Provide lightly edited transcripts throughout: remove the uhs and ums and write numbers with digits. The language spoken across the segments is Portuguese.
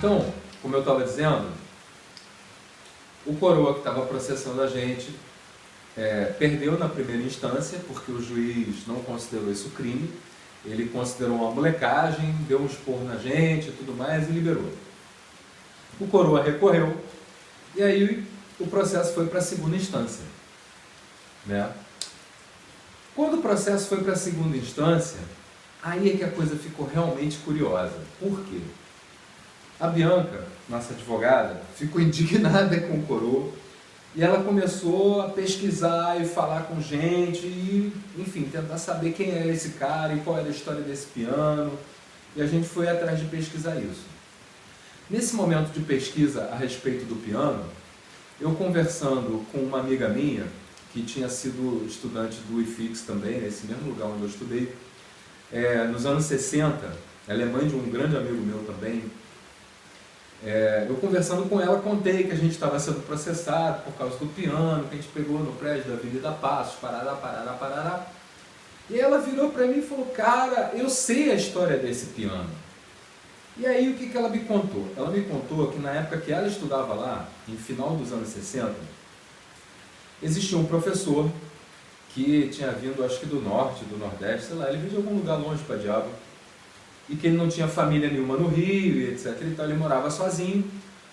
Então, como eu estava dizendo, o coroa que estava processando a gente perdeu na primeira instância, porque o juiz não considerou isso crime. Ele considerou uma molecagem, deu um esporro na gente e tudo mais e liberou. O coroa recorreu e aí o processo foi para a segunda instância, né? Quando o processo foi para a segunda instância, aí é que a coisa ficou realmente curiosa. Por quê? A Bianca, nossa advogada, ficou indignada com o coroa e ela começou a pesquisar e falar com gente e, enfim, tentar saber quem era esse cara e qual era a história desse piano. E a gente foi atrás de pesquisar isso. Nesse momento de pesquisa a respeito do piano, eu conversando com uma amiga minha, que tinha sido estudante do IFIX também, nesse mesmo lugar onde eu estudei, nos anos 60, ela é mãe de um grande amigo meu também. Eu conversando com ela, contei que a gente estava sendo processado por causa do piano, que a gente pegou no prédio da Avenida Passos, parará. E ela virou para mim e falou, cara, eu sei a história desse piano. E aí o que ela me contou? Ela me contou que na época que ela estudava lá, em final dos anos 60, existia um professor que tinha vindo, acho que do norte, do nordeste, sei lá, ele veio de algum lugar longe para diabo, e que ele não tinha família nenhuma no Rio, e etc. Então ele morava sozinho,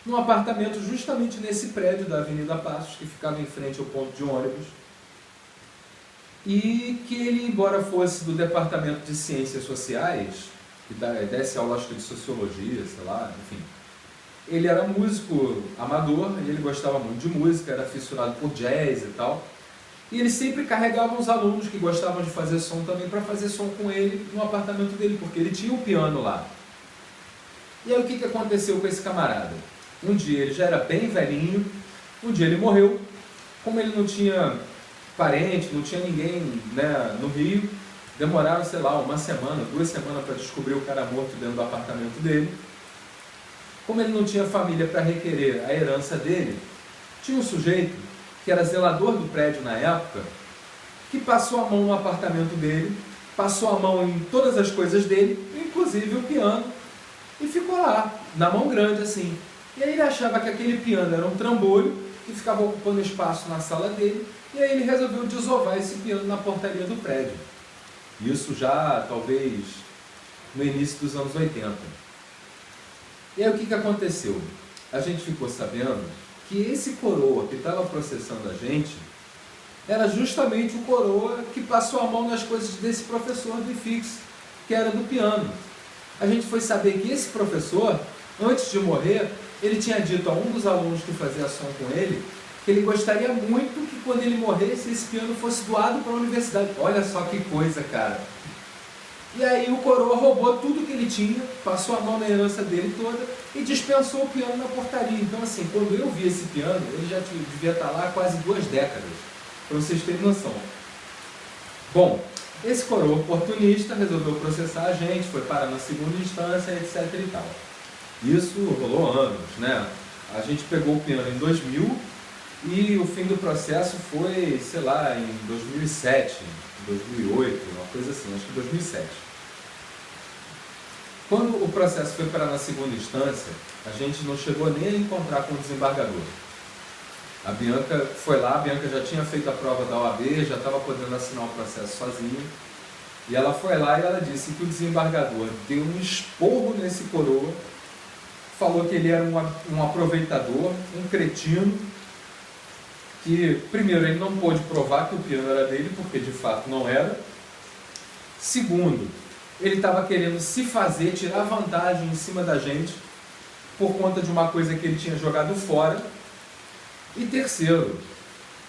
num apartamento justamente nesse prédio da Avenida Passos, que ficava em frente ao ponto de ônibus, e que ele, embora fosse do Departamento de Ciências Sociais, que desse aula, acho que de Sociologia, sei lá, enfim, ele era músico amador, e ele gostava muito de música, era fissurado por jazz e tal, e ele sempre carregava uns alunos que gostavam de fazer som também para fazer som com ele no apartamento dele, porque ele tinha um piano lá. E aí o que aconteceu com esse camarada? Um dia ele já era bem velhinho, um dia ele morreu, como ele não tinha parente, não tinha ninguém, né, no Rio, demoraram, sei lá, 1 semana, 2 semanas para descobrir o cara morto dentro do apartamento dele. Como ele não tinha família para requerer a herança dele, tinha um sujeito que era zelador do prédio na época, que passou a mão no apartamento dele, passou a mão em todas as coisas dele, inclusive o piano, e ficou lá, na mão grande assim. E aí ele achava que aquele piano era um trambolho, que ficava ocupando espaço na sala dele, e aí ele resolveu desovar esse piano na portaria do prédio. Isso já, talvez, no início dos anos 80. E aí o que aconteceu? A gente ficou sabendo que esse coroa que estava processando a gente era justamente o coroa que passou a mão nas coisas desse professor do IFIX, que era do piano. A gente foi saber que esse professor, antes de morrer, ele tinha dito a um dos alunos que fazia som com ele, que ele gostaria muito que quando ele morresse, esse piano fosse doado para a universidade. Olha só que coisa, cara. E aí o coroa roubou tudo que ele tinha, passou a mão na herança dele toda e dispensou o piano na portaria. Então assim, quando eu vi esse piano, ele já devia estar lá há quase 2 décadas, para vocês terem noção. Bom, esse coroa oportunista resolveu processar a gente, foi parar na segunda instância, etc e tal. Isso rolou anos, né? A gente pegou o piano em 2000 e o fim do processo foi, sei lá, em 2007, 2008, uma coisa assim, acho que 2007. Quando o processo foi para na segunda instância, a gente não chegou nem a encontrar com o desembargador. A Bianca foi lá, a Bianca já tinha feito a prova da OAB, já estava podendo assinar o processo sozinha, e ela foi lá e ela disse que o desembargador deu um esporro nesse coroa, falou que ele era um aproveitador, um cretino, que, primeiro, ele não pôde provar que o piano era dele, porque de fato não era. Segundo, ele estava querendo se fazer, tirar vantagem em cima da gente, por conta de uma coisa que ele tinha jogado fora. E terceiro,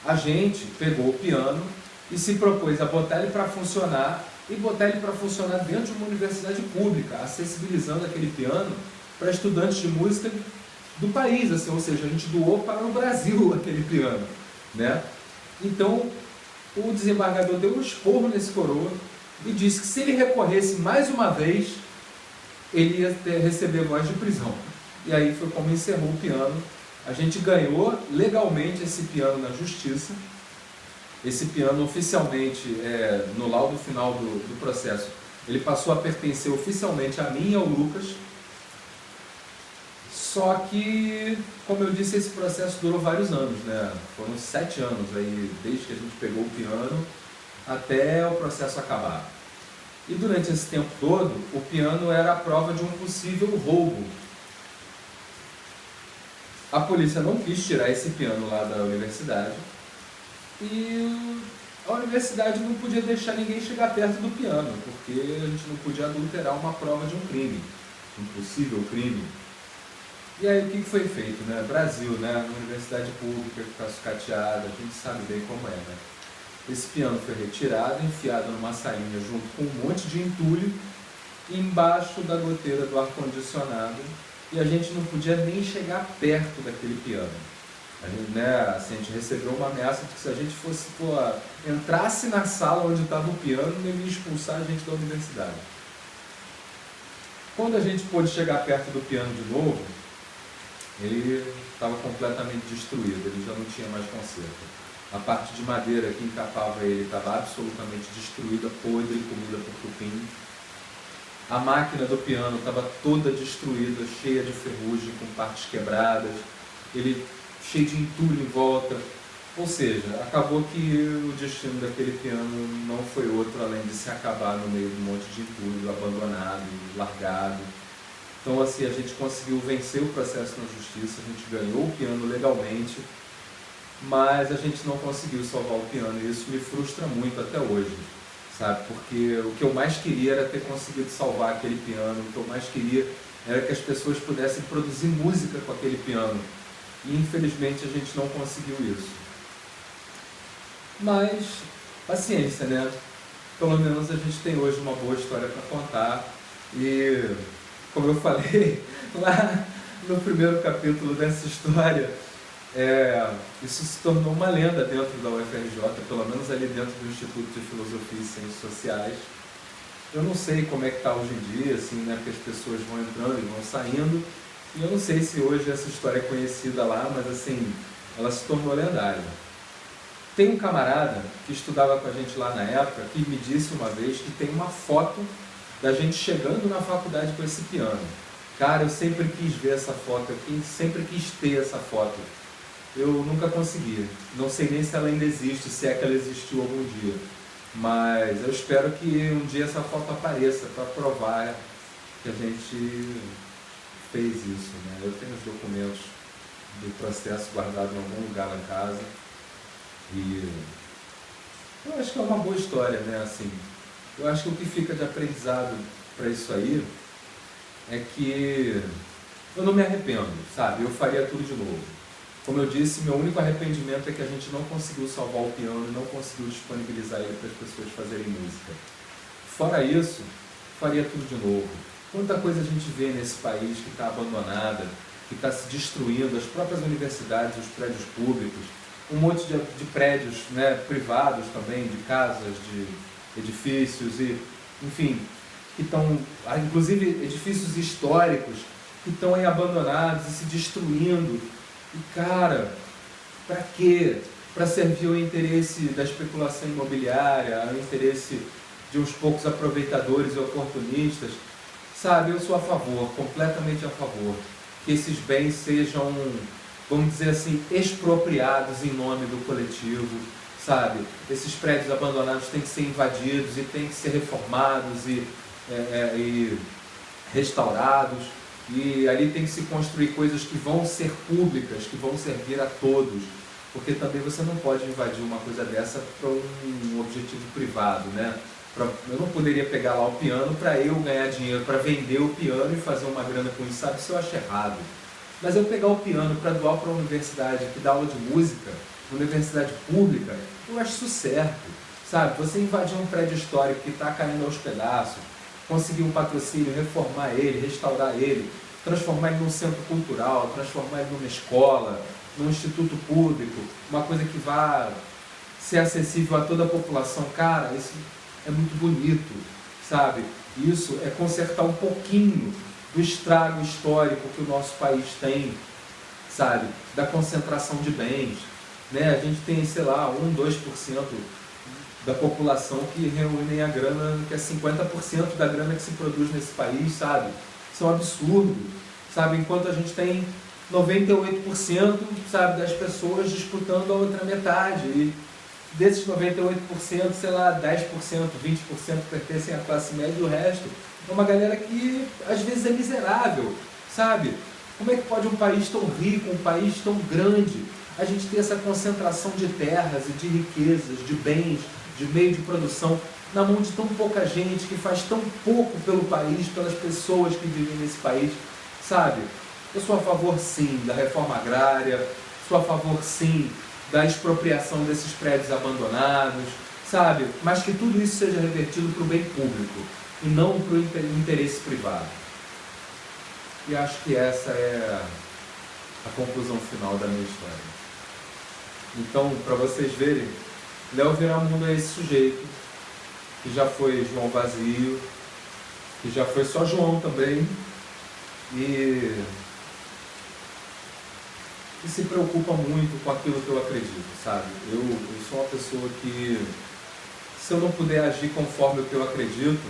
a gente pegou o piano e se propôs a botar ele para funcionar, e botar ele para funcionar dentro de uma universidade pública, acessibilizando aquele piano para estudantes de música do país, assim, ou seja, a gente doou para o Brasil aquele piano, né? Então, o desembargador deu um esporro nesse coroa e disse que se ele recorresse mais uma vez, ele ia receber voz de prisão. E aí foi como encerrou o piano. A gente ganhou legalmente esse piano na justiça. Esse piano oficialmente, no laudo final do processo, ele passou a pertencer oficialmente a mim e ao Lucas. Só que, como eu disse, esse processo durou vários anos, né? Foram 7 anos aí, desde que a gente pegou o piano até o processo acabar. E durante esse tempo todo, o piano era a prova de um possível roubo. A polícia não quis tirar esse piano lá da universidade e a universidade não podia deixar ninguém chegar perto do piano, porque a gente não podia adulterar uma prova de um crime, um possível crime. E aí o que foi feito, né? Brasil, né? Uma universidade pública que está sucateada, a gente sabe bem como é, né? Esse piano foi retirado, enfiado numa salinha junto com um monte de entulho, embaixo da goteira do ar-condicionado, e a gente não podia nem chegar perto daquele piano. A gente, né, assim, a gente recebeu uma ameaça de que se a gente fosse, entrasse na sala onde estava o piano, ele ia expulsar a gente da universidade. Quando a gente pôde chegar perto do piano de novo, ele estava completamente destruído, ele já não tinha mais conserto. A parte de madeira que encapava ele estava absolutamente destruída, podre, comida por cupim. A máquina do piano estava toda destruída, cheia de ferrugem, com partes quebradas, ele cheio de entulho em volta. Ou seja, acabou que o destino daquele piano não foi outro além de se acabar no meio de um monte de entulho, abandonado, largado. Então, assim, a gente conseguiu vencer o processo na justiça, a gente ganhou o piano legalmente, mas a gente não conseguiu salvar o piano, e isso me frustra muito até hoje, sabe? Porque o que eu mais queria era ter conseguido salvar aquele piano, o que eu mais queria era que as pessoas pudessem produzir música com aquele piano, e infelizmente a gente não conseguiu isso. Mas, paciência, né? Pelo menos a gente tem hoje uma boa história para contar, e como eu falei lá no primeiro capítulo dessa história, isso se tornou uma lenda dentro da UFRJ, pelo menos ali dentro do Instituto de Filosofia e Ciências Sociais. Eu não sei como é que está hoje em dia, assim, né, porque as pessoas vão entrando e vão saindo, e eu não sei se hoje essa história é conhecida lá, mas assim, ela se tornou lendária. Tem um camarada que estudava com a gente lá na época, que me disse uma vez que tem uma foto da gente chegando na faculdade com esse piano. Cara, eu sempre quis ver essa foto, eu sempre quis ter essa foto. Eu nunca consegui. Não sei nem se ela ainda existe, se é que ela existiu algum dia. Mas eu espero que um dia essa foto apareça para provar que a gente fez isso, né? Eu tenho os documentos do processo guardados em algum lugar lá em casa. E eu acho que é uma boa história, né? Assim, eu acho que o que fica de aprendizado para isso aí é que eu não me arrependo, sabe? Eu faria tudo de novo. Como eu disse, meu único arrependimento é que a gente não conseguiu salvar o piano e não conseguiu disponibilizar ele para as pessoas fazerem música. Fora isso, faria tudo de novo. Quanta coisa a gente vê nesse país que está abandonada, que está se destruindo, as próprias universidades, os prédios públicos, um monte de prédios, né, privados também, de casas, de edifícios, e, enfim, que estão, inclusive edifícios históricos, que estão aí abandonados e se destruindo. E cara, para quê? Para servir ao interesse da especulação imobiliária, ao interesse de uns poucos aproveitadores e oportunistas? Sabe, eu sou a favor, completamente a favor, que esses bens sejam, vamos dizer assim, expropriados em nome do coletivo, sabe? Esses prédios abandonados têm que ser invadidos e têm que ser reformados e restaurados. E ali tem que se construir coisas que vão ser públicas, que vão servir a todos, porque também você não pode invadir uma coisa dessa para um objetivo privado, né? Eu não poderia pegar lá o piano para eu ganhar dinheiro, para vender o piano e fazer uma grana com isso, sabe? Isso eu acho errado. Mas eu pegar o piano para doar para uma universidade que dá aula de música, universidade pública, eu acho isso certo, sabe? Você invadir um prédio histórico que está caindo aos pedaços, conseguir um patrocínio, reformar ele, restaurar ele, transformar ele num centro cultural, transformar ele numa escola, num instituto público, uma coisa que vá ser acessível a toda a população. Cara, isso é muito bonito, sabe? Isso é consertar um pouquinho do estrago histórico que o nosso país tem, sabe? Da concentração de bens, né? A gente tem, sei lá, 1-2% da população que reúnem a grana, que é 50% da grana que se produz nesse país, sabe? Isso é um absurdo, sabe? Enquanto a gente tem 98%, sabe, das pessoas disputando a outra metade. E desses 98%, sei lá, 10%, 20% pertencem à classe média e o resto é uma galera que às vezes é miserável, sabe? Como é que pode um país tão rico, um país tão grande, a gente ter essa concentração de terras e de riquezas, de bens, de meio de produção na mão de tão pouca gente, que faz tão pouco pelo país, pelas pessoas que vivem nesse país, sabe? Eu sou a favor, sim, da reforma agrária, sou a favor, sim, da expropriação desses prédios abandonados, sabe? Mas que tudo isso seja revertido para o bem público e não para o interesse privado. E acho que essa é a conclusão final da minha história. Então, para vocês verem, Léo Viramundo é esse sujeito que já foi João Vazio, que já foi só João também, e se preocupa muito com aquilo que eu acredito, sabe? Eu sou uma pessoa que, se eu não puder agir conforme o que eu acredito,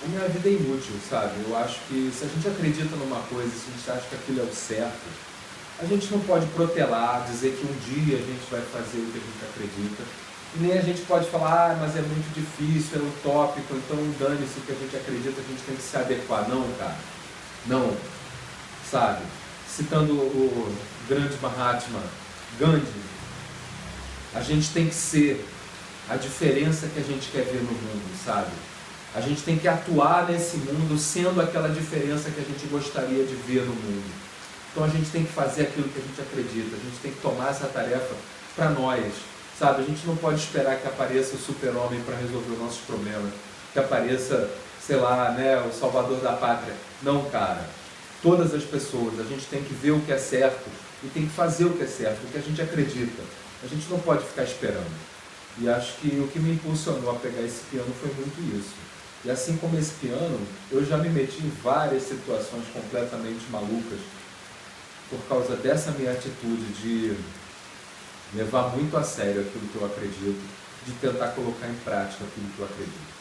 a minha vida é inútil, sabe? Eu acho que se a gente acredita numa coisa, se a gente acha que aquilo é o certo, a gente não pode protelar, dizer que um dia a gente vai fazer o que a gente acredita, e nem a gente pode falar, mas é muito difícil, é utópico, então dane-se o que a gente acredita, a gente tem que se adequar. Não, cara. Não. Sabe? Citando o grande Mahatma Gandhi, a gente tem que ser a diferença que a gente quer ver no mundo, sabe? A gente tem que atuar nesse mundo sendo aquela diferença que a gente gostaria de ver no mundo. Então a gente tem que fazer aquilo que a gente acredita, a gente tem que tomar essa tarefa para nós, sabe? A gente não pode esperar que apareça o super-homem para resolver os nossos problemas, que apareça, sei lá, né, o salvador da pátria. Não, cara. Todas as pessoas, a gente tem que ver o que é certo e tem que fazer o que é certo, o que a gente acredita. A gente não pode ficar esperando. E acho que o que me impulsionou a pegar esse piano foi muito isso. E assim como esse piano, eu já me meti em várias situações completamente malucas por causa dessa minha atitude de levar muito a sério aquilo que eu acredito, de tentar colocar em prática aquilo que eu acredito.